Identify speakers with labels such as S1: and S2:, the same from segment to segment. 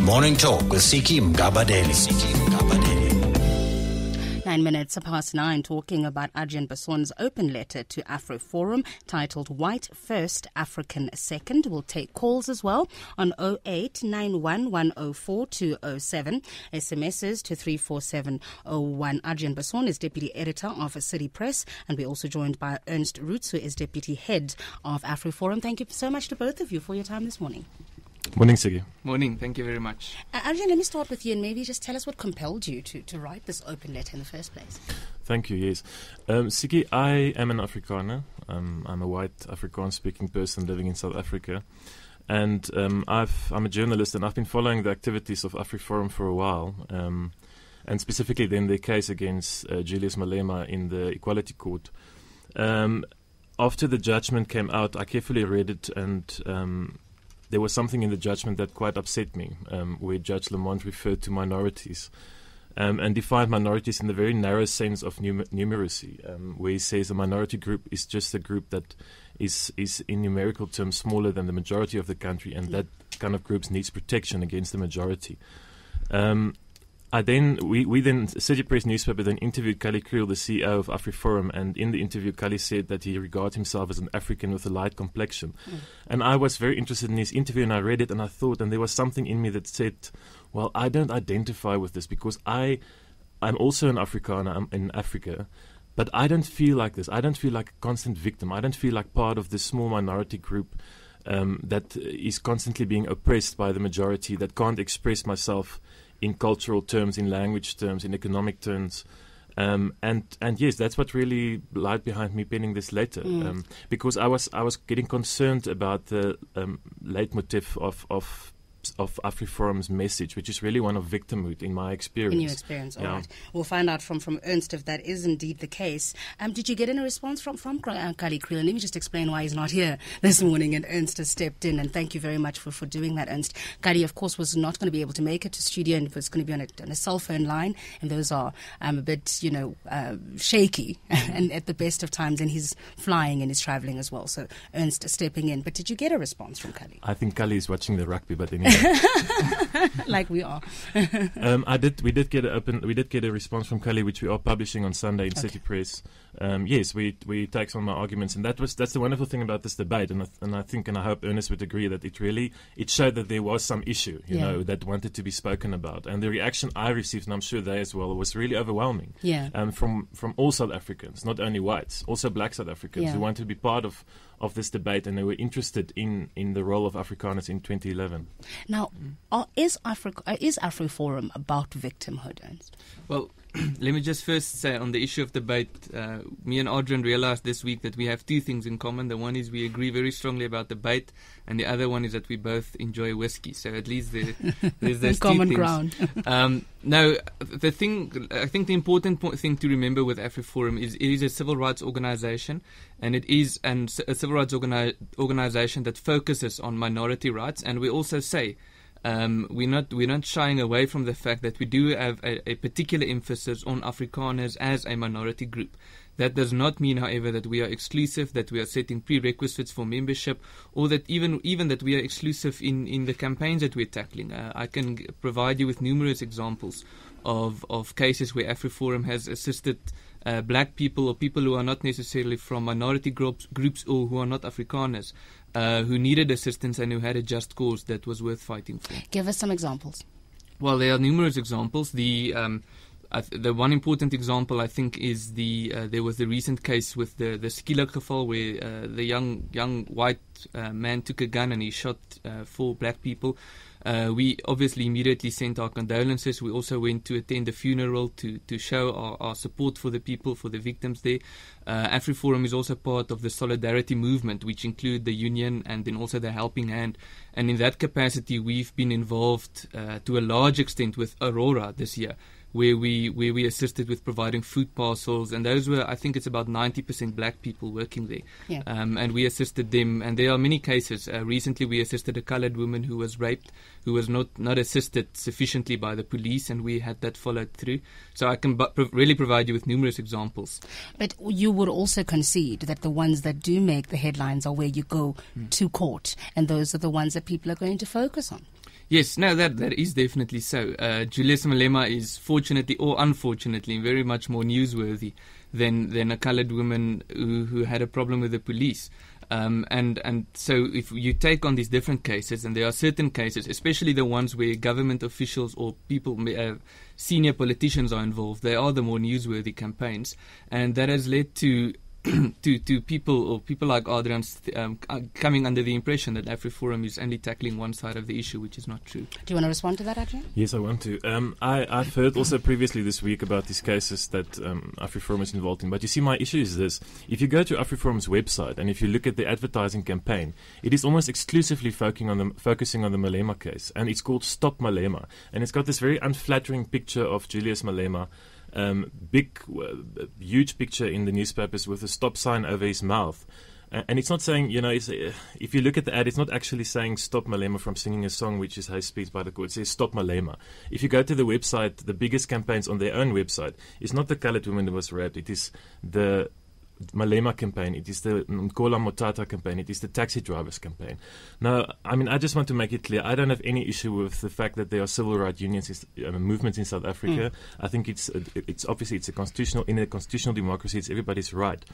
S1: Morning Talk with Siki Mgabadeli.
S2: 9 minutes past 9, talking about Adrian Bassoon's open letter to AfroForum titled White First, African Second. We'll take calls as well on 0891104207, SMSs to 34701. Adrian Bassoon is Deputy Editor of City Press, and we're also joined by Ernst Roots, who is Deputy Head of AfroForum. Thank you so much to both of you for your time this morning.
S3: Morning, Sigi.
S4: Morning, thank you very much.
S2: Adrian, let me start with you and maybe just tell us what compelled you to write this open letter in the first place.
S3: Thank you, yes. Sigi, I am an Afrikaner. I'm a white Afrikaans-speaking person living in South Africa. And I'm a journalist, and I've been following the activities of AfroForum for a while, and specifically then their case against Julius Malema in the Equality Court. After the judgment came out, I carefully read it, and there was something in the judgment that quite upset me, where Judge Lamont referred to minorities and defined minorities in the very narrow sense of numeracy, where he says a minority group is just a group that is in numerical terms smaller than the majority of the country, and that kind of groups needs protection against the majority. We then, City Press newspaper then interviewed Kali Kriel, the CEO of AfroForum, and in the interview Kali said that he regards himself as an African with a light complexion. And I was very interested in his interview, and I read it and I thought, and there was something in me that said, well, I don't identify with this because I'm also an Afrikaner, I'm in Africa, but I don't feel like this. I don't feel like a constant victim. I don't feel like part of this small minority group that is constantly being oppressed by the majority, that can't express myself in cultural terms, in language terms, in economic terms. And yes, that's what really lied behind me penning this letter, because I was getting concerned about the leitmotif of AfroForum's message, which is really one of victimhood in my experience.
S2: In your experience, all right. We'll find out from Ernst if that is indeed the case. Did you get any response from Kali Kriel? Let me just explain why he's not here this morning, and Ernst has stepped in, and thank you very much for doing that, Ernst. Kali, of course, was not going to be able to make it to studio, and was going to be on a cell phone line, and those are a bit, shaky and at the best of times, and he's flying and he's traveling as well, so Ernst stepping in. But did you get a response from Kali?
S3: I think Kali is watching the rugby, but anyway.
S2: Like we are.
S3: We did get a response from Kali, which we are publishing on Sunday in City Press. Yes, we take some of my arguments, and that's the wonderful thing about this debate, and I think and I hope Ernest would agree that it showed that there was some issue, that wanted to be spoken about, and the reaction I received, and I'm sure they as well, was really overwhelming. From all South Africans, not only whites, also black South Africans who wanted to be part of this debate, and they were interested in the role of Afrikaners in 2011.
S2: Now, is AfroForum about victimhood, Ernst?
S4: Well, let me just first say on the issue of debate, me and Adrian realized this week that we have two things in common. The one is we agree very strongly about debate, and the other one is that we both enjoy whiskey. So at least there's those
S2: common
S4: two
S2: ground.
S4: No, I think the important thing to remember with AfroForum is it is a civil rights organization, and it is a civil rights organization that focuses on minority rights. And we also say we're not shying away from the fact that we do have a particular emphasis on Afrikaners as a minority group. That does not mean, however, that we are exclusive, that we are setting prerequisites for membership, or that even that we are exclusive in the campaigns that we're tackling. I can provide you with numerous examples of cases where AfroForum has assisted black people or people who are not necessarily from minority groups or who are not Afrikaners, who needed assistance and who had a just cause that was worth fighting for.
S2: Give us some examples.
S4: Well, there are numerous examples. The one important example, I think, is there was the recent case with the Skielik geval where the young white man took a gun and he shot 4 black people. We obviously immediately sent our condolences. We also went to attend the funeral to show our support for the people, for the victims there. AfroForum is also part of the Solidarity movement, which include the union and then also the Helping Hand. And in that capacity, we've been involved to a large extent with Aurora this year, where we assisted with providing food parcels, and those were, I think it's about 90% black people working there. And we assisted them, and there are many cases. Recently we assisted a coloured woman who was raped, who was not assisted sufficiently by the police, and we had that followed through. So I can really provide you with numerous examples.
S2: But you would also concede that the ones that do make the headlines are where you go to court, and those are the ones that people are going to focus on.
S4: Yes, no, that is definitely so. Julius Malema is fortunately or unfortunately very much more newsworthy than a coloured woman who had a problem with the police. And so if you take on these different cases, and there are certain cases, especially the ones where government officials or people, senior politicians are involved, they are the more newsworthy campaigns, and that has led to to people like Adrian coming under the impression that AfriForum is only tackling one side of the issue, which is not true.
S2: Do you want to respond to that, Adrian?
S3: Yes, I want to. I've heard also previously this week about these cases that AfriForum is involved in. But you see, my issue is this. If you go to AfriForum's website and if you look at the advertising campaign, it is almost exclusively focusing on the Malema case. And it's called Stop Malema. And it's got this very unflattering picture of Julius Malema. Huge picture in the newspapers with a stop sign over his mouth. And it's not saying, if you look at the ad, it's not actually saying stop Malema from singing a song which is hate speech by the court. It says stop Malema. If you go to the website, the biggest campaigns on their own website, it's not the coloured woman who was raped, it is the Malema campaign, it is the Nkola Motata campaign, it is the taxi drivers campaign. Now, I just want to make it clear, I don't have any issue with the fact that there are civil rights unions, movements in South Africa. I think it's obviously in a constitutional democracy, it's everybody's right.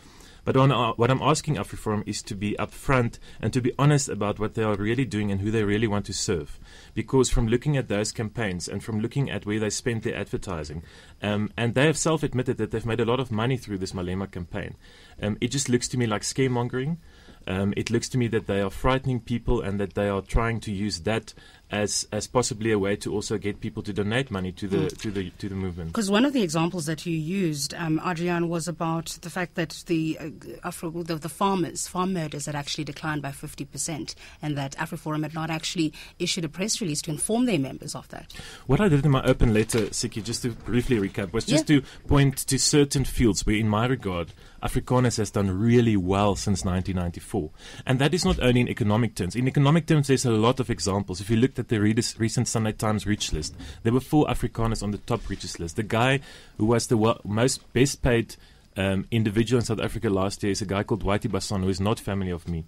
S3: But what I'm asking AfriForum is to be upfront and to be honest about what they are really doing and who they really want to serve. Because from looking at those campaigns and from looking at where they spend their advertising, and they have self-admitted that they've made a lot of money through this Malema campaign, it just looks to me like scaremongering. It looks to me that they are frightening people and that they are trying to use that as possibly a way to also get people to donate money to the movement.
S2: Because one of the examples that you used, Adrian, was about the fact that the farm murders had actually declined by 50%, and that AfriForum had not actually issued a press release to inform their members of that.
S3: What I did in my open letter, Siki, just to briefly recap, was just to point to certain fields where, in my regard, Afrikaners has done really well since 1994. And that is not only in economic terms. In economic terms, there's a lot of examples. If you looked at the recent Sunday Times Rich List, there were 4 Afrikaners on the top richest list. The guy who was the most best paid individual in South Africa last year is a guy called Whitey Basson, who is not family of me,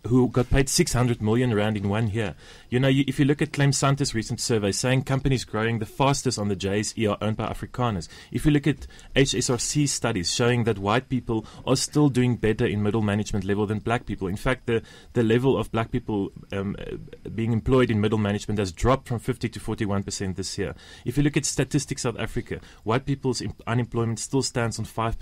S3: who got paid 600 million rand in 1 year. If you look at Clem Santa's recent survey saying companies growing the fastest on the JSE are owned by Afrikaners. If you look at HSRC studies showing that white people are still doing better in middle management level than black people. In fact, the level of black people being employed in middle management has dropped from 50 to 41% this year. If you look at Statistics South Africa, white people's unemployment still stands on 5%,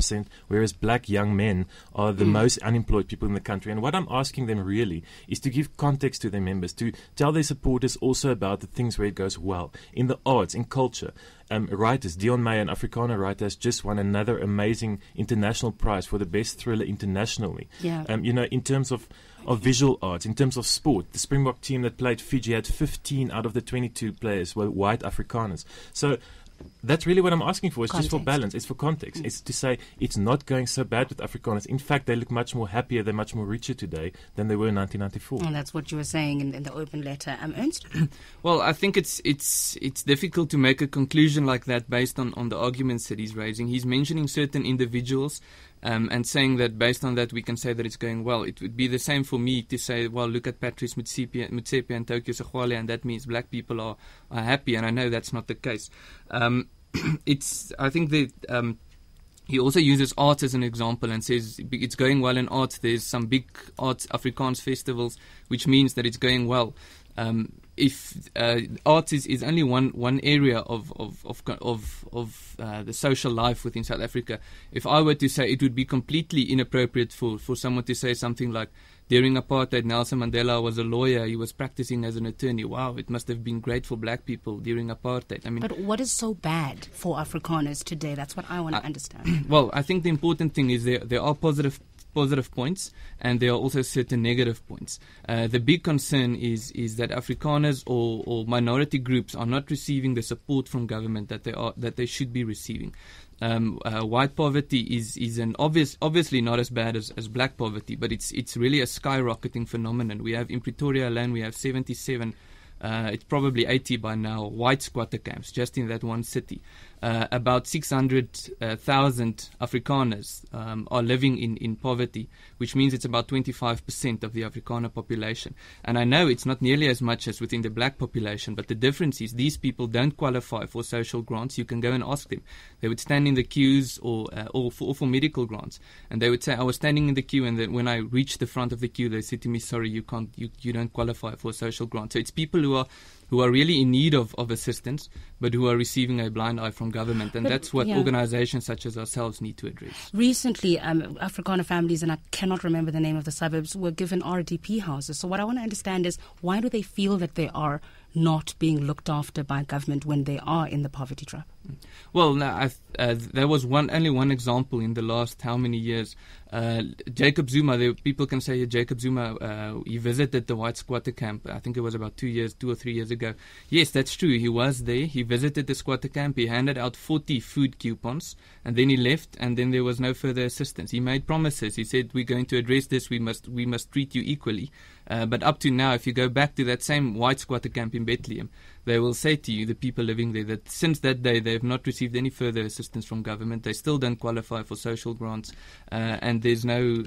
S3: whereas black young men are the most unemployed people in the country. And what I'm asking them really is to give context to their members, to tell their supporters also about the things where it goes well. In the arts, in culture, writers, Dion Meyer, an Afrikaner writer, has just won another amazing international prize for the best thriller internationally.
S2: Yeah.
S3: In terms of visual arts, in terms of sport, the Springbok team that played Fiji had 15 out of the 22 players were white Afrikaners. So that's really what I'm asking for. It's
S2: context.
S3: Just for balance. It's for context. It's to say it's not going so bad with Afrikaners. In fact, they look much more happier. They're much more richer today than they were in 1994.
S2: And that's what you were saying in the open letter. Ernst?
S4: Well, I think it's difficult to make a conclusion like that based on the arguments that he's raising. He's mentioning certain individuals and saying that based on that we can say that it's going well. It would be the same for me to say, well, look at Patrice Motsepe and Tokyo Sexwale, and that means black people are happy, and I know that's not the case. I think that he also uses art as an example and says it's going well in art. There's some big arts Afrikaans festivals, which means that it's going well. If art is only one area of the social life within South Africa, if I were to say, it would be completely inappropriate for someone to say something like, during apartheid, Nelson Mandela was a lawyer, he was practicing as an attorney. Wow, it must have been great for black people during apartheid. I mean,
S2: but what is so bad for Afrikaners today? That's what I want to understand.
S4: Well, I think the important thing is there are positive points, and there are also certain negative points. The big concern is that Afrikaners or minority groups are not receiving the support from government that they should be receiving. White poverty is an obviously not as bad as black poverty, but it's really a skyrocketing phenomenon. We have in Pretoria alone, we have 77. It's probably 80 by now, white squatter camps just in that one city. about 600,000 Afrikaners are living in poverty, which means it's about 25% of the Afrikaner population. And I know it's not nearly as much as within the black population, but the difference is these people don't qualify for social grants. You can go and ask them. They would stand in the queues or for medical grants, and they would say, I was standing in the queue, and then when I reached the front of the queue, they said to me, sorry, you don't qualify for a social grant. So it's people who are really in need of assistance, but who are receiving a blind eye from government. And that's what organizations such as ourselves need to address.
S2: Recently, Afrikaner families, and I cannot remember the name of the suburbs, were given RDP houses. So what I want to understand is, why do they feel that they are not being looked after by government when they are in the poverty trap?
S4: Well, there was only one example in the last how many years. Jacob Zuma, people can say Jacob Zuma, he visited the white squatter camp. I think it was about 2 or 3 years ago. Yes, that's true. He was there. He visited the squatter camp. He handed out 40 food coupons, and then he left, and then there was no further assistance. He made promises. He said, we're going to address this. We must treat you equally. But up to now, if you go back to that same white squatter camp in Bethlehem, they will say to you, the people living there, that since that day they have not received any further assistance from government. They still don't qualify for social grants, and there's no...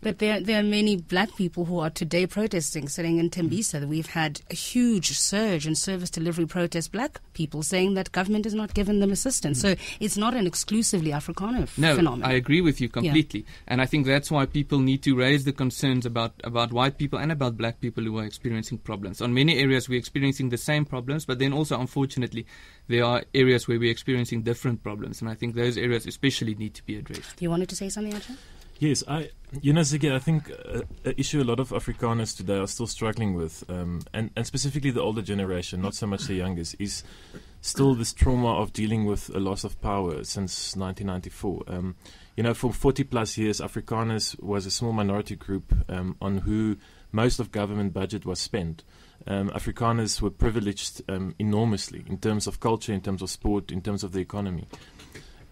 S2: But there are many black people who are today protesting, sitting in Tembisa. We've had a huge surge in service delivery protests, black people saying that government has not given them assistance. So it's not an exclusively Afrikaner phenomenon.
S4: I agree with you completely. Yeah. And I think that's why people need to raise the concerns about white people and about black people who are experiencing problems. On many areas we're experiencing the same problems, but then also, unfortunately, there are areas where we're experiencing different problems, and I think those areas especially need to be addressed.
S2: You wanted to say something, Archie?
S3: Yes, Ziggy, I think an issue a lot of Afrikaners today are still struggling with, and specifically the older generation, not so much the youngest, is still this trauma of dealing with a loss of power since 1994. For 40 plus years, Afrikaners was a small minority group on who most of government budget was spent. Afrikaners were privileged enormously in terms of culture, in terms of sport, in terms of the economy.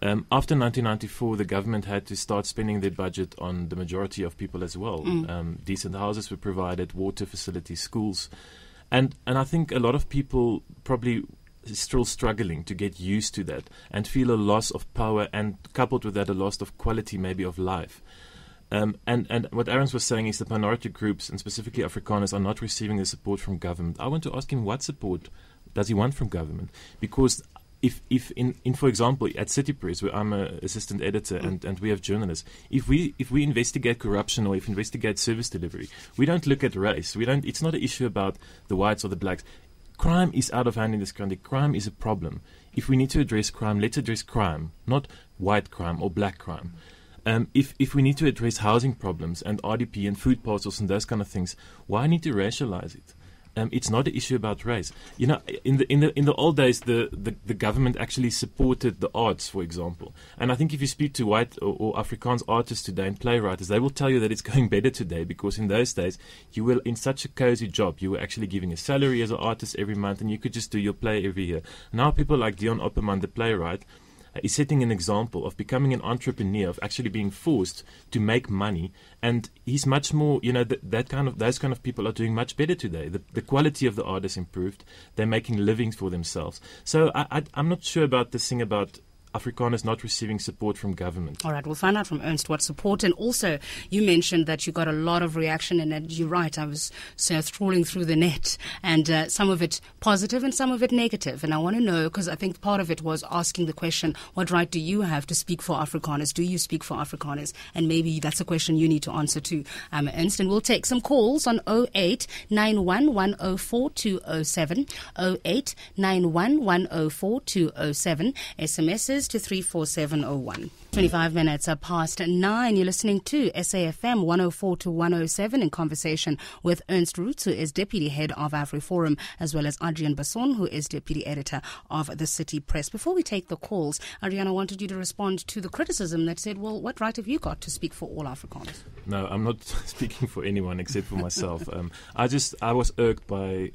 S3: After 1994, the government had to start spending their budget on the majority of people as well. Decent houses were provided, water facilities, schools. And I think a lot of people probably still struggling to get used to that and feel a loss of power, and coupled with that a loss of quality maybe of life. And what Aaron's was saying is that minority groups, and specifically Afrikaners, are not receiving the support from government. I want to ask him, what support does he want from government? Because if for example, at City Press, where I'm an assistant editor and we have journalists, if we investigate corruption or if we investigate service delivery, we don't look at race. It's not an issue about the whites or the blacks. Crime is out of hand in this country. Crime is a problem. If we need to address crime, let's address crime, not white crime or black crime. If we need to address housing problems and RDP and food parcels and those kind of things, why need to racialize it? It's not an issue about race. In the old days, the government actually supported the arts, for example. And I think if you speak to white or Afrikaans artists today and playwrights, they will tell you that it's going better today, because in those days you were in such a cozy job. You were actually giving a salary as an artist every month, and you could just do your play every year. Now people like Dion Opperman, the playwright, is setting an example of becoming an entrepreneur, of actually being forced to make money, and he's much more, those kind of people are doing much better today. The quality of the art has improved. They're making livings for themselves. So I'm not sure about this thing about Afrikaners not receiving support from government.
S2: All right, we'll find out from Ernst what support. And also, you mentioned that you got a lot of reaction, and you're right, I was trawling through the net, and some of it positive and some of it negative. And I want to know, because I think part of it was asking the question, what right do you have to speak for Afrikaners? Do you speak for Afrikaners? And maybe that's a question you need to answer to, Ernst. And we'll take some calls on 08 91 104 207, 08 91 104 207, SMSs to 34701. 25 minutes are past 9. You're listening to SAFM 104 to 107 in conversation with Ernst Roots, who is Deputy Head of AfriForum, as well as Adrian Basson, who is Deputy Editor of the City Press. Before we take the calls, Adrian, I wanted you to respond to the criticism that said, well, what right have you got to speak for all Afrikaners?
S3: No, I'm not speaking for anyone except for myself. I was irked by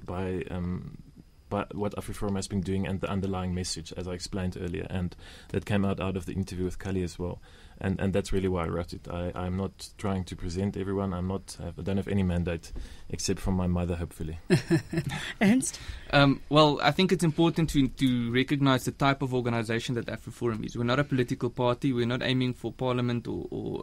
S3: what AfriForum has been doing and the underlying message, as I explained earlier, and that came out of the interview with Kali as well. And that's really why I wrote it. I'm not trying to present everyone. I don't have any mandate except from my mother, hopefully.
S2: Ernst?
S4: Well, I think it's important to recognize the type of organization that AfriForum is. We're not a political party. We're not aiming for parliament or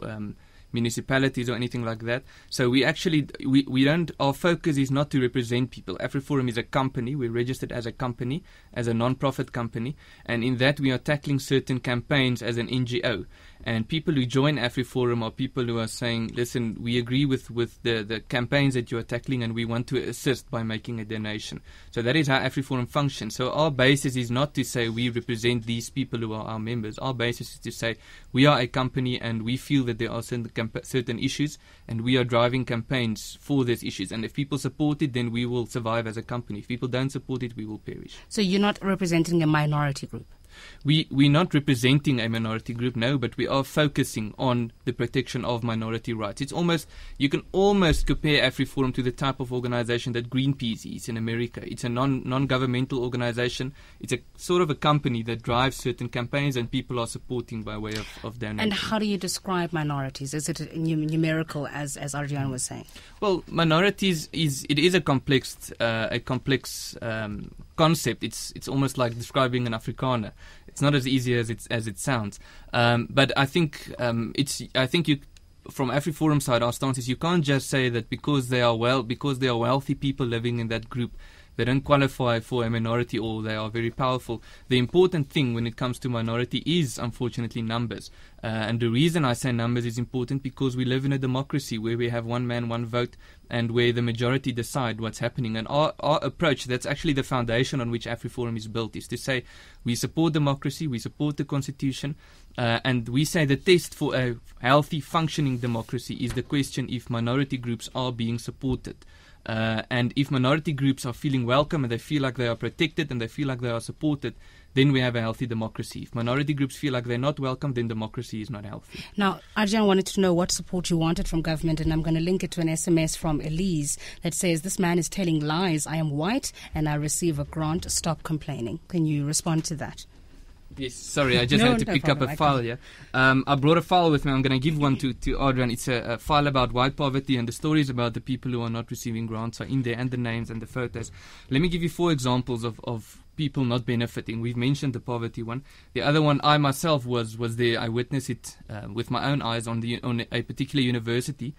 S4: municipalities or anything like that. So we don't, our focus is not to represent people. AfriForum is a company. We're registered as a company, as a non-profit company. And in that we are tackling certain campaigns as an NGO. And people who join AfriForum are people who are saying, listen, we agree with the campaigns that you are tackling and we want to assist by making a donation. So that is how AfriForum functions. So our basis is not to say we represent these people who are our members. Our basis is to say we are a company and we feel that there are certain issues and we are driving campaigns for these issues. And if people support it, then we will survive as a company. If people don't support it, we will perish.
S2: So you're not representing a minority group?
S4: We're not representing a minority group, no, but we are focusing on the protection of minority rights. You can almost compare AfriForum to the type of organization that Greenpeace is in America. It's a non-governmental organization. It's a sort of a company that drives certain campaigns and people are supporting by way of donation.
S2: And how do you describe minorities? Is it numerical, as Arjan was saying?
S4: Well, minorities is a complex concept. It's almost like describing an Afrikaner. It's not as easy as it sounds. But I think from AfriForum side, our stance is you can't just say that because they are wealthy people living in that group, they don't qualify for a minority or they are very powerful. The important thing when it comes to minority is, unfortunately, numbers. And the reason I say numbers is important because we live in a democracy where we have one man, one vote, and where the majority decide what's happening. And our approach, that's actually the foundation on which AfriForum is built, is to say we support democracy, we support the constitution, and we say the test for a healthy, functioning democracy is the question if minority groups are being supported. And if minority groups are feeling welcome and they feel like they are protected and they feel like they are supported, then we have a healthy democracy. If minority groups feel like they're not welcome, then democracy is not healthy.
S2: Now, Arjan wanted to know what support you wanted from government, and I'm going to link it to an SMS from Elise that says, this man is telling lies. I am white and I receive a grant. Stop complaining. Can you respond to that?
S4: Yes, sorry, I just had to pick up a file here. I brought a file with me. I'm going to give one to Adrian. It's a file about white poverty, and the stories about the people who are not receiving grants are in there, and the names and the photos. Let me give you 4 examples of people not benefiting. We've mentioned the poverty one. The other one, I myself was there. I witnessed it with my own eyes on a particular university.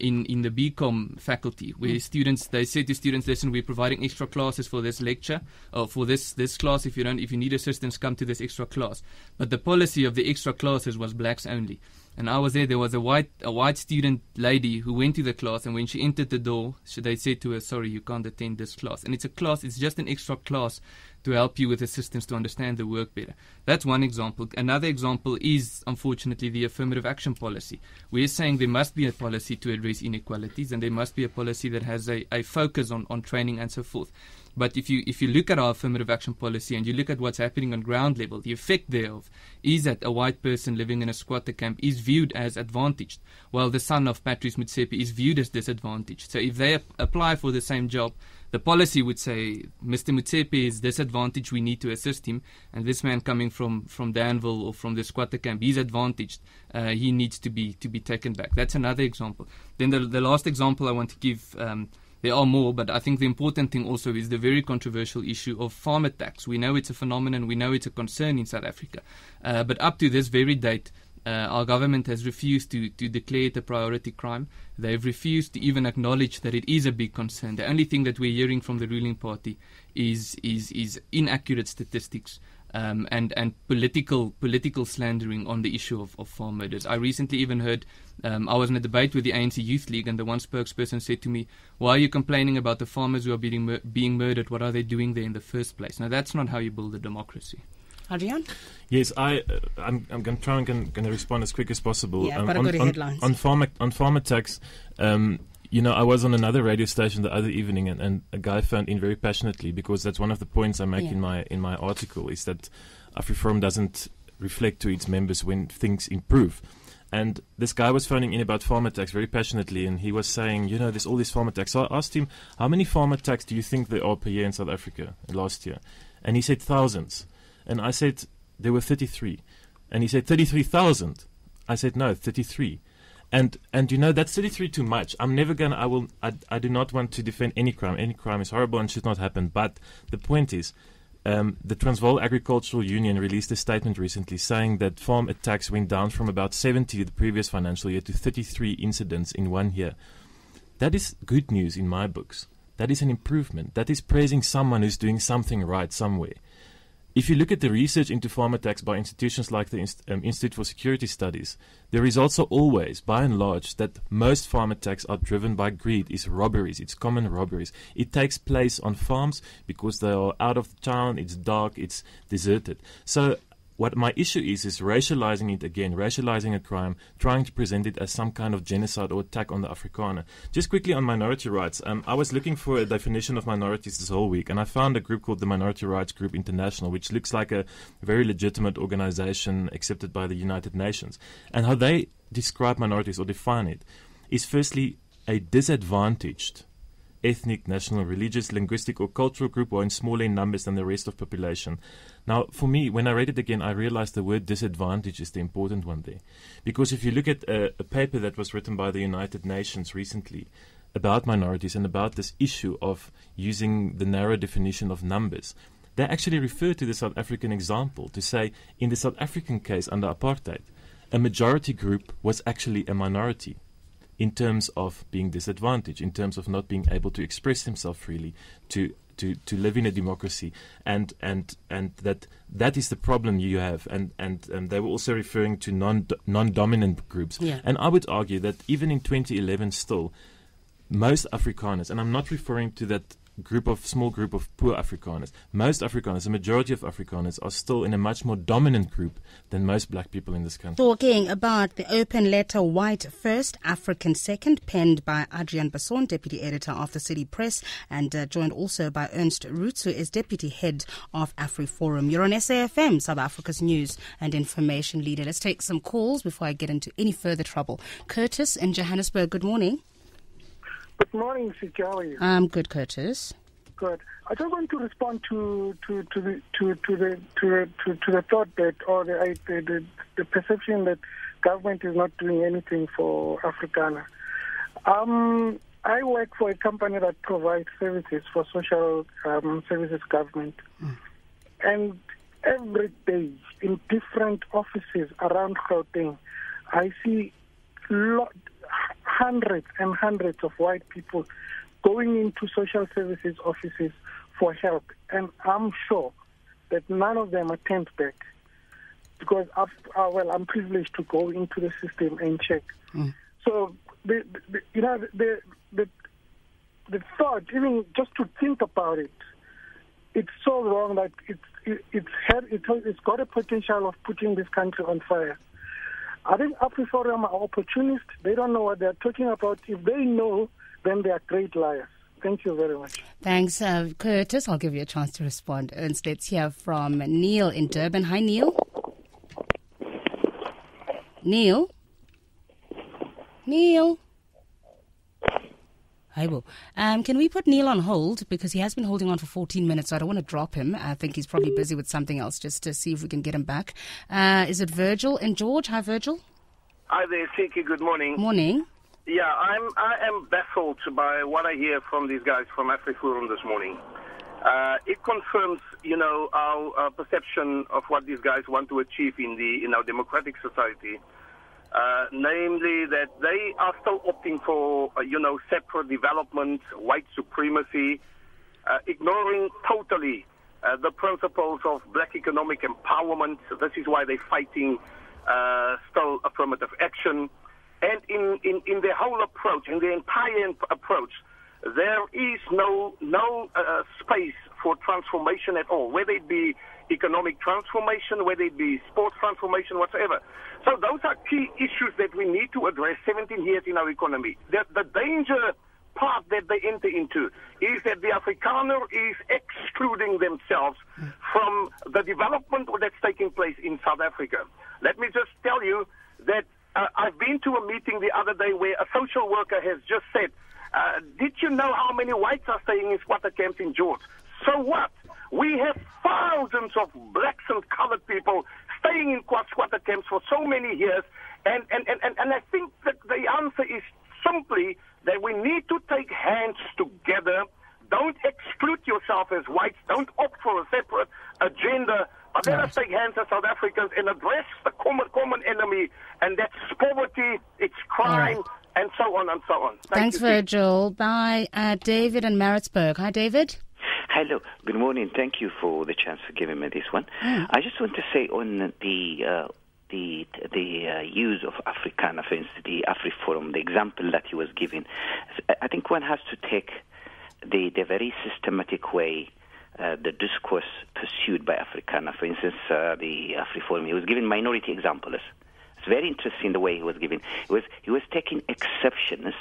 S4: In the BCom faculty, where they say to students, listen, we're providing extra classes for this lecture, or for this class. If you need assistance, come to this extra class. But the policy of the extra classes was blacks only. And I was there. There was a white student lady who went to the class, and when she entered the door, they said to her, sorry, you can't attend this class. And it's just an extra class to help you with assistance to understand the work better. That's one example. Another example is, unfortunately, the affirmative action policy. We're saying there must be a policy to address inequalities, and there must be a policy that has a focus on training and so forth. But if you look at our affirmative action policy and you look at what's happening on ground level, the effect thereof is that a white person living in a squatter camp is viewed as advantaged, while the son of Patrice Motsepe is viewed as disadvantaged. So if they apply for the same job, the policy would say, Mr. Motsepe is disadvantaged, we need to assist him, and this man coming from Danville or from the squatter camp, he's advantaged, he needs to be taken back. That's another example. Then the last example I want to give, there are more, but I think the important thing also is the very controversial issue of farmer tax. We know it's a phenomenon, we know it's a concern in South Africa, but up to this very date, our government has refused to declare it a priority crime. They've refused to even acknowledge that it is a big concern. The only thing that we're hearing from the ruling party is inaccurate statistics and political slandering on the issue of farm murders. I recently even heard, I was in a debate with the ANC Youth League, and the one spokesperson said to me, why are you complaining about the farmers who are being murdered? What are they doing there in the first place? Now, that's not how you build a democracy.
S2: Adrian?
S3: Yes, I'm going to try and going to respond as quick as possible.
S2: Yeah, but I've got headlines.
S3: On farmer tax, I was on another radio station the other evening, and a guy phoned in very passionately, because that's one of the points I make in my article, is that AfriForum doesn't reflect to its members when things improve. And this guy was phoning in about farm attacks very passionately, and he was saying, there's all these farm attacks. So I asked him, how many farm attacks do you think there are per year in South Africa last year? And he said thousands. And I said, there were 33. And he said, 33,000. I said, no, 33. And that's 33 too much. I do not want to defend any crime. Any crime is horrible and should not happen. But the point is, the Transvaal Agricultural Union released a statement recently saying that farm attacks went down from about 70 the previous financial year to 33 incidents in 1 year. That is good news in my books. That is an improvement. That is praising someone who's doing something right somewhere. If you look at the research into farm attacks by institutions like the Institute for Security Studies, the results are always, by and large, that most farm attacks are driven by greed. It's robberies. It's common robberies. It takes place on farms because they are out of town, it's dark, it's deserted. So what my issue is racializing it again, racializing a crime, trying to present it as some kind of genocide or attack on the Afrikaner. Just quickly on minority rights, I was looking for a definition of minorities this whole week, and I found a group called the Minority Rights Group International, which looks like a very legitimate organization accepted by the United Nations. And how they describe minorities or define it is firstly a disadvantaged ethnic, national, religious, linguistic or cultural group or in smaller in numbers than the rest of population. Now, for me, when I read it again, I realized the word disadvantage is the important one there. Because if you look at a paper that was written by the United Nations recently about minorities and about this issue of using the narrow definition of numbers, they actually refer to the South African example to say, in the South African case under apartheid, a majority group was actually a minority in terms of being disadvantaged, in terms of not being able to express themselves freely, to live in a democracy, and that is the problem you have. And they were also referring to non-dominant groups. Yeah. And I would argue that even in 2011 still, most Afrikaners, and I'm not referring to that small group of poor Afrikaners. Most Afrikaners, the majority of Afrikaners, are still in a much more dominant group than most black people in this country.
S2: Talking about the open letter, White First, African Second, penned by Adrian Basson, Deputy Editor of the City Press, and joined also by Ernst Roots, who is Deputy Head of AfriForum. You're on SAFM, South Africa's news and information leader. Let's take some calls before I get into any further trouble. Curtis in Johannesburg, good morning.
S5: Good morning, Siki. How are you?
S2: I'm good, Curtis.
S5: Good. I just want to respond to the thought that, or the perception that government is not doing anything for Afrikaner. I work for a company that provides services for social services government, and every day in different offices around Gauteng, I see hundreds and hundreds of white people going into social services offices for help, and I'm sure that none of them attend back because I'm privileged to go into the system and check. So the thought, even just to think about it, it's so wrong that it's got a potential of putting this country on fire. I think AfriForum are opportunists. They don't know what they're talking about. If they know, then they are great liars. Thank you very much.
S2: Thanks, Curtis. I'll give you a chance to respond. Ernst, let's hear from Neil in Durban. Hi, Neil. Neil? Hi, Bo. Can we put Neil on hold? Because he has been holding on for 14 minutes, so I don't want to drop him. I think he's probably busy with something else, just to see if we can get him back. Is it Virgil and George? Hi, Virgil.
S6: Hi there, Siki. Good morning.
S2: Morning.
S6: Yeah, I am baffled by what I hear from these guys from AfriForum this morning. It confirms, our perception of what these guys want to achieve in our democratic society. Namely that they are still opting for, separate development, white supremacy, ignoring totally the principles of black economic empowerment. This is why they're fighting still affirmative action. And in their whole approach, in the entire approach, there is no space for transformation at all, whether it be economic transformation, whether it be sports transformation, whatsoever. So those are key issues that we need to address 17 years in our economy. The danger part that they enter into is that the Afrikaner is excluding themselves from the development that's taking place in South Africa. Let me just tell you that I've been to a meeting the other day where a social worker has just said, did you know how many whites are staying in squatter camps in George? So what? We have thousands of blacks and colored people staying in squatter camps for so many years. And I think that the answer is simply that we need to take hands together. Don't exclude yourself as whites. Don't opt for a separate agenda. But let us take hands as South Africans and address the common enemy, and that's poverty, it's crime, and so on and so on.
S2: Thanks, Virgil. Bye. David in Maritzburg. Hi, David.
S7: Hello. Good morning. Thank you for the chance for giving me this one. I just want to say on the use of Afrikaner, for instance, the AfriForum, the example that he was giving, I think one has to take the very systematic way the discourse pursued by Afrikaner. For instance, the AfriForum, he was giving minority examples. It's very interesting the way he was giving. He was taking exceptions,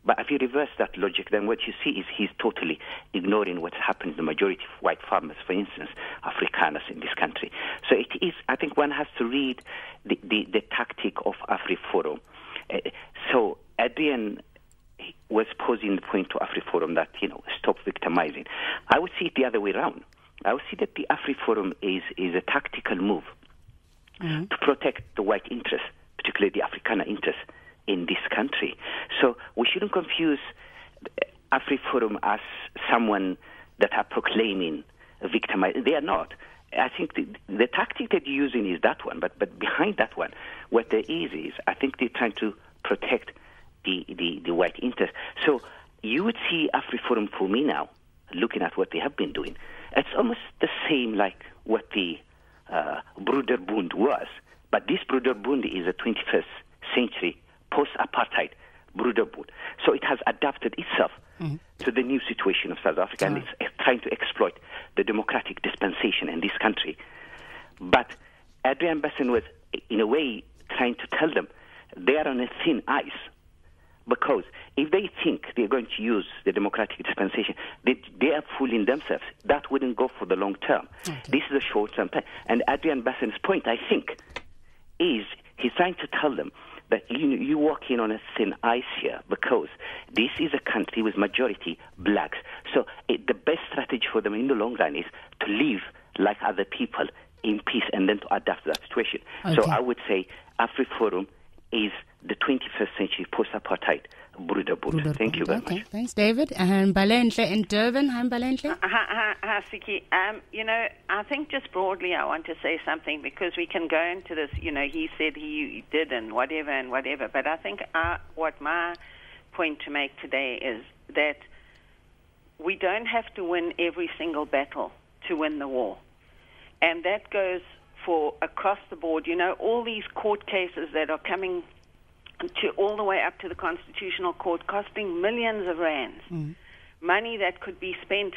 S7: but if you reverse that logic, then what you see is he's totally ignoring what's happened to the majority of white farmers, for instance, Afrikaners in this country. So it is, I think one has to read the tactic of AfriForum. So Adrian was posing the point to AfriForum that, stop victimizing. I would see it the other way around. I would see that the AfriForum is a tactical move to protect the white interest, particularly the Afrikaner interest in this country. So we shouldn't confuse AfriForum as someone that are proclaiming victimizing. They are not. I think the tactic that you're using is that one, but behind that one, what there is I think they're trying to protect the white interest. So you would see AfriForum for me now, looking at what they have been doing. It's almost the same like what the Broederbond was, but this Broederbond is a 21st century post-apartheid Broederbond. So it has adapted itself to the new situation of South Africa, and it's trying to exploit the democratic dispensation in this country. But Adrian Basson was, in a way, trying to tell them they are on a thin ice, because if they think they're going to use the democratic dispensation, they are fooling themselves. That wouldn't go for the long term. Okay. This is a short-term plan. And Adrian Basson's point, I think, is he's trying to tell them that you're walking on a thin ice here, because this is a country with majority blacks. So the best strategy for them in the long run is to live like other people in peace and then to adapt to that situation. Okay. So I would say AfriForum is the 21st century post-apartheid Broederbond. Thank you very much.
S2: Thanks, David. And Balenhle in Durban. Hi, Balenhle.
S8: Hi, Siki. I think just broadly I want to say something, because we can go into this, he said he did and whatever. But I think what my point to make today is that we don't have to win every single battle to win the war. And that goes for across the board. All these court cases that are coming to all the way up to the Constitutional Court, costing millions of rands, money that could be spent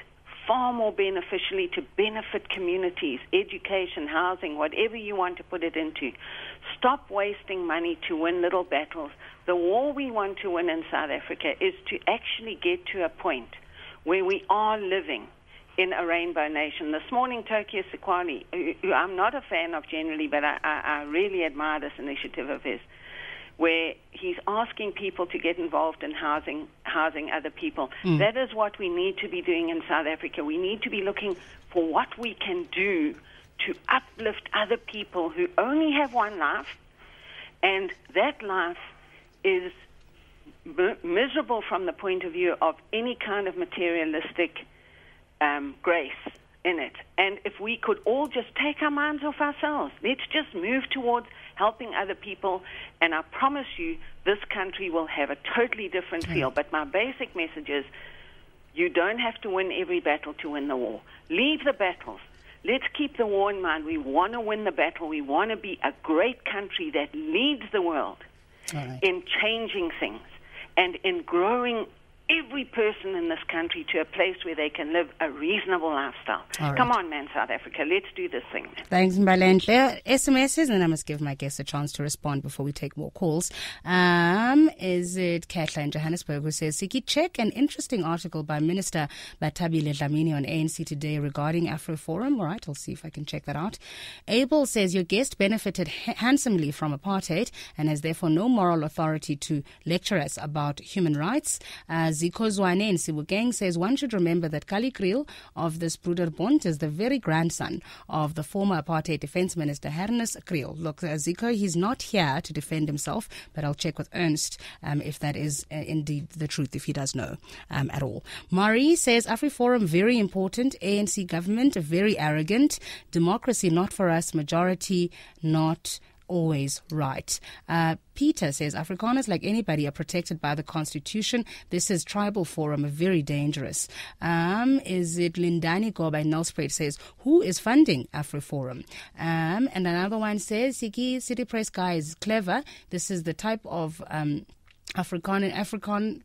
S8: far more beneficially to benefit communities, education, housing, whatever you want to put it into. Stop wasting money to win little battles. The war we want to win in South Africa is to actually get to a point where we are living in a rainbow nation. This morning, Tokia Sikwali, who I'm not a fan of generally, but I really admire this initiative of his, where he's asking people to get involved in housing other people. That is what we need to be doing in South Africa. We need to be looking for what we can do to uplift other people who only have one life, and that life is miserable from the point of view of any kind of materialistic grace in it. And if we could all just take our minds off ourselves, let's just move towards helping other people, and I promise you this country will have a totally different feel. But my basic message is, you don't have to win every battle to win the war. Leave the battles. Let's keep the war in mind. We want to win the battle. We want to be a great country that leads the world in changing things and in growing every person in this country to a place where they can live a reasonable lifestyle.
S2: All
S8: Come
S2: right.
S8: on, man, South Africa. Let's do this thing, man.
S2: Thanks, Mbalenhle. SMSs, and I must give my guests a chance to respond before we take more calls. Is it Katla in Johannesburg who says, Siki, check an interesting article by Minister Batabile Dlamini on ANC Today regarding AfroForum. All right, I'll see if I can check that out. Abel says, your guest benefited handsomely from apartheid and has therefore no moral authority to lecture us about human rights. Ziko Zwane in Sibukeng says, one should remember that Kali Kriel of this Broederbond is the very grandson of the former apartheid defense minister Hernus Kriel. Look, Ziko, he's not here to defend himself, but I'll check with Ernst if that is indeed the truth, if he does know at all. Marie says, AfriForum, very important. ANC government, very arrogant. Democracy, not for us. Majority, not always right. Peter says, Afrikaners, like anybody, are protected by the Constitution. This is Tribal Forum, very dangerous. Is it Lindani Goba in Nelspruit says, who is funding AfriForum? And another one says, Siki, City Press guy is clever. This is the type of Afrikaans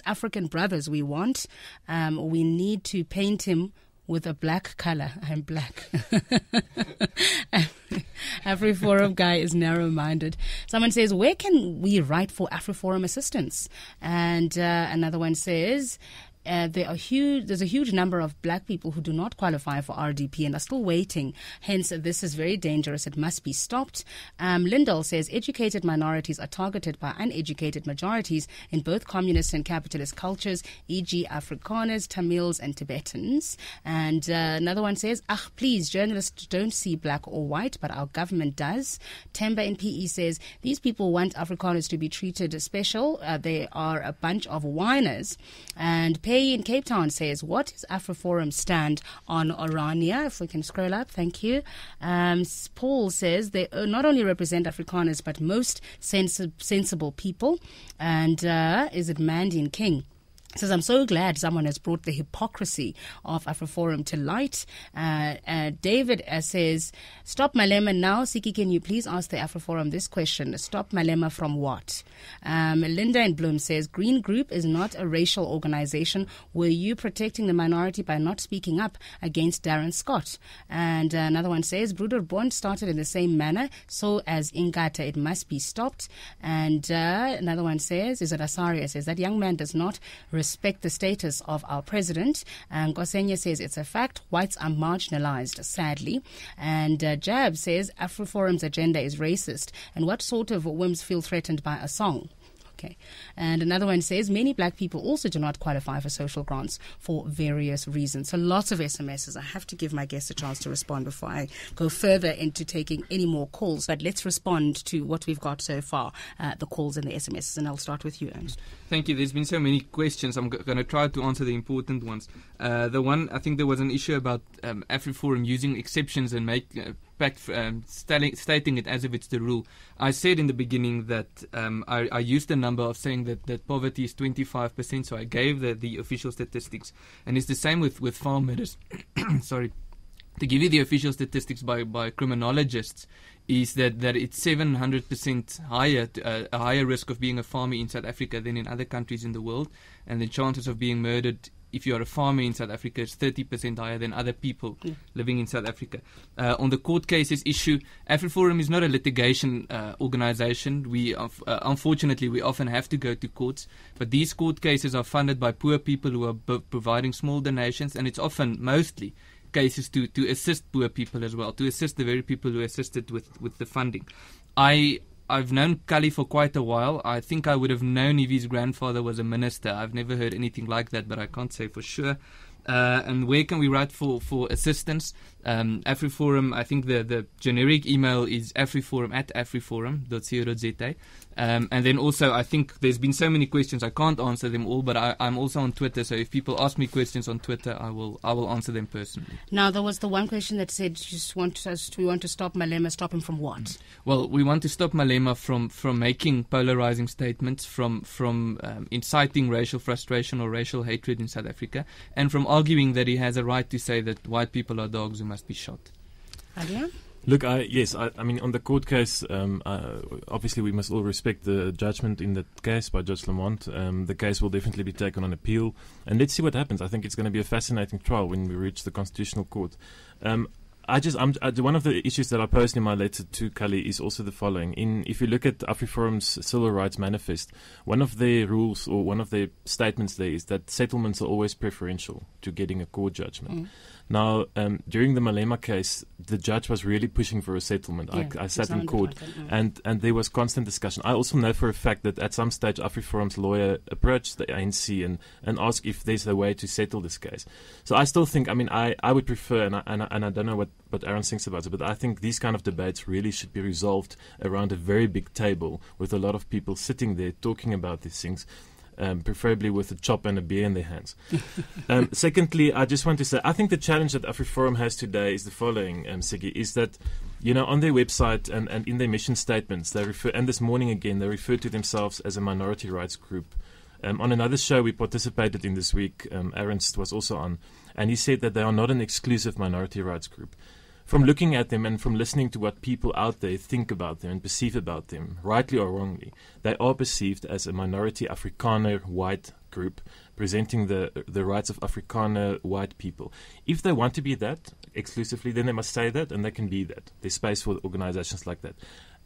S2: African brothers we want. We need to paint him with a black color. I'm black. AfriForum guy is narrow-minded. Someone says, where can we write for AfriForum assistance? And another one says, there's a huge number of black people who do not qualify for RDP and are still waiting. Hence, this is very dangerous. It must be stopped. Lindell says, educated minorities are targeted by uneducated majorities in both communist and capitalist cultures, e.g. Afrikaners, Tamils and Tibetans. And another one says, please, journalists don't see black or white, but our government does. Temba in PE says, these people want Afrikaners to be treated special. They are a bunch of whiners. And Pei in Cape Town says, what is AfriForum's stand on Orania? If we can scroll up, thank you. Paul says they not only represent Afrikaners, but most sensible people. And is it Mandine King? Says, I'm so glad someone has brought the hypocrisy of AfriForum to light. David says, stop Malema now. Siki, can you please ask the AfriForum this question? Stop Malema from what? Linda in Bloom says, Green Group is not a racial organization. Were you protecting the minority by not speaking up against Darren Scott? And another one says, Broederbond started in the same manner, so as Ingata, it must be stopped. And another one says, is it Asaria, says, that young man does not respect the status of our president. And Gosenya says it's a fact. Whites are marginalized, sadly. And Jab says AfriForum's agenda is racist. And what sort of whims feel threatened by a song? Okay. And another one says many black people also do not qualify for social grants for various reasons. So lots of SMSs. I have to give my guests a chance to respond before I go further into taking any more calls. But let's respond to what we've got so far, the calls and the SMSs. And I'll start with you, Ernst.
S4: Thank you. There's been so many questions. I'm going to try to answer the important ones. The one, I think there was an issue about AfriForum using exceptions and stating it as if it's the rule. I said in the beginning that I used the number of saying that poverty is 25%, so I gave the official statistics. And it's the same with farm murders. Sorry. To give you the official statistics by criminologists is that it's 700% higher, a higher risk of being a farmer in South Africa than in other countries in the world. And the chances of being murdered if you are a farmer in South Africa is 30% higher than other people living in South Africa. On the court cases issue, AfriForum is not a litigation organization. We unfortunately, we often have to go to courts, but these court cases are funded by poor people who are providing small donations, and it's often, mostly, cases to assist poor people as well, to assist the very people who assisted with the funding. I've known Kali for quite a while. I think I would have known if his grandfather was a minister. I've never heard anything like that, but I can't say for sure. And where can we write for assistance? AfriForum, I think the generic email is afriforum@afriforum.co.za. And then also, I think there's been so many questions, I can't answer them all, but I'm also on Twitter, so if people ask me questions on Twitter, I will answer them personally.
S2: Now, there was the one question that said, we want to stop Malema. Stop him from what?
S4: Well, we want to stop Malema from making polarizing statements, from inciting racial frustration or racial hatred in South Africa, and from arguing that he has a right to say that white people are dogs who must be shot.
S2: Alia?
S3: Look, I mean, on the court case, obviously we must all respect the judgment in that case by Judge Lamont. The case will definitely be taken on appeal, and let's see what happens. I think it's going to be a fascinating trial when we reach the Constitutional Court. One of the issues that I posed in my letter to Kali is also the following. If you look at AfriForum's Civil Rights Manifest, one of their rules or one of their statements there is that settlements are always preferential to getting a court judgment. Now, during the Malema case, the judge was really pushing for a settlement.
S2: Yeah,
S3: I sat in court, and there was constant discussion. I also know for a fact that at some stage, AfriForum's lawyer approached the ANC and asked if there's a way to settle this case. So I still think, I mean, I would prefer, and I don't know what Aaron thinks about it, but I think these kind of debates really should be resolved around a very big table with a lot of people sitting there talking about these things. Preferably with a chop and a beer in their hands. Secondly, I just want to say, I think the challenge that AfriForum has today is the following, Siggy, is that, on their website and in their mission statements, they refer, and this morning again, they refer to themselves as a minority rights group. On another show we participated in this week, Ernst was also on, and he said that they are not an exclusive minority rights group. From looking at them and from listening to what people out there think about them and perceive about them, rightly or wrongly, they are perceived as a minority Afrikaner white group presenting the rights of Afrikaner white people. If they want to be that exclusively, then they must say that, and they can be that. There's space for organizations like that.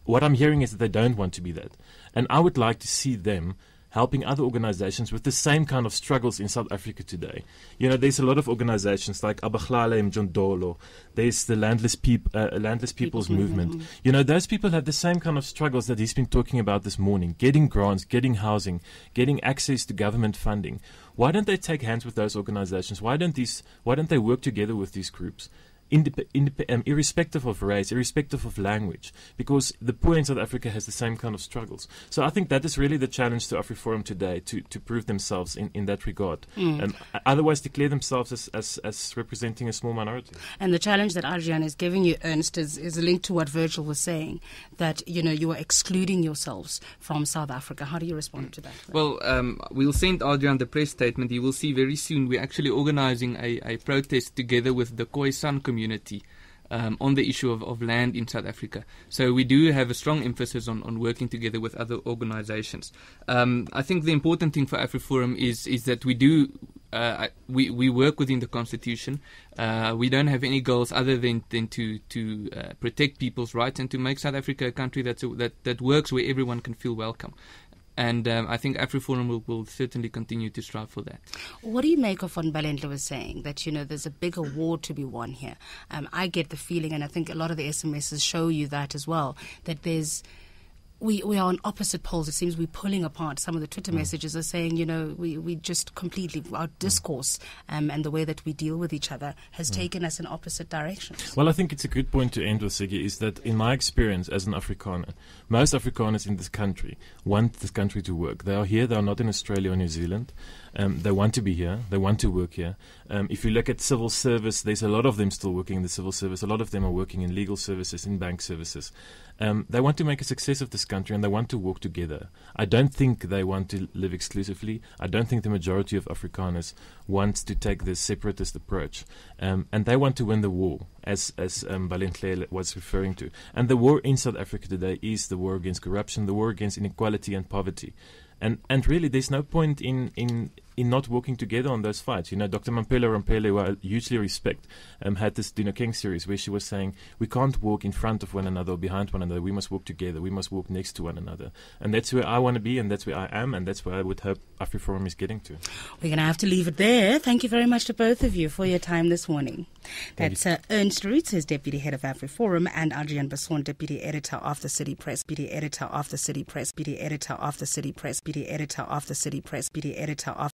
S3: What I'm hearing is that they don't want to be that. And I would like to see them helping other organizations with the same kind of struggles in South Africa today. There's a lot of organizations like Abaglala Mjondolo. There's the Landless People's Movement. Those people have the same kind of struggles that he's been talking about this morning. Getting grants, getting housing, getting access to government funding. Why don't they take hands with those organizations? Why don't they work together with these groups? Irrespective of race, irrespective of language, because the poor in South Africa has the same kind of struggles. So I think that is really the challenge to AfriForum today, to prove themselves in that regard. Otherwise declare themselves as representing a small minority.
S2: And the challenge that Adrian is giving you, Ernst, is linked to what Virgil was saying, that you are excluding yourselves from South Africa. How do you respond to that?
S4: Well, we'll send Adrian the press statement. You will see very soon we're actually organizing a protest together with the Khoisan community on the issue of land in South Africa. So we do have a strong emphasis on working together with other organizations. I think the important thing for AfriForum is that we do we work within the Constitution. We don't have any goals other than to protect people's rights and to make South Africa a country that works where everyone can feel welcome. And I think AfriForum will certainly continue to strive for that.
S2: What do you make of what Balendle was saying, that, there's a bigger war to be won here? I get the feeling, and I think a lot of the SMSs show you that as well, that we are on opposite poles. It seems we're pulling apart. Some of the Twitter messages are saying, we just completely, our discourse and the way that we deal with each other has taken us in opposite directions.
S3: Well, I think it's a good point to end with, Siggy, is that in my experience as an Afrikaner, most Afrikaners in this country want this country to work. They are here. They are not in Australia or New Zealand. They want to be here. They want to work here. If you look at civil service, there's a lot of them still working in the civil service. A lot of them are working in legal services, in bank services. They want to make a success of this country, and they want to work together. I don't think they want to live exclusively. I don't think the majority of Afrikaners want to take this separatist approach. And they want to win the war, as Balendle was referring to. And the war in South Africa today is the war against corruption, the war against inequality and poverty. And really, there's no point in not working together on those fights. Dr. Mampela Rampele, who I hugely respect, had this Dino King series where she was saying, we can't walk in front of one another or behind one another. We must walk together. We must walk next to one another. And that's where I want to be, and that's where I am, and that's where I would hope AfriForum is getting to.
S2: We're going to have to leave it there. Thank you very much to both of you for your time this morning. That's Ernst Roots, who's Deputy Head of AfriForum, and Adrian Basson, Deputy Editor of the City Press, Deputy Editor of the City Press, Deputy Editor of the City Press, Deputy Editor of the City Press, Deputy Editor of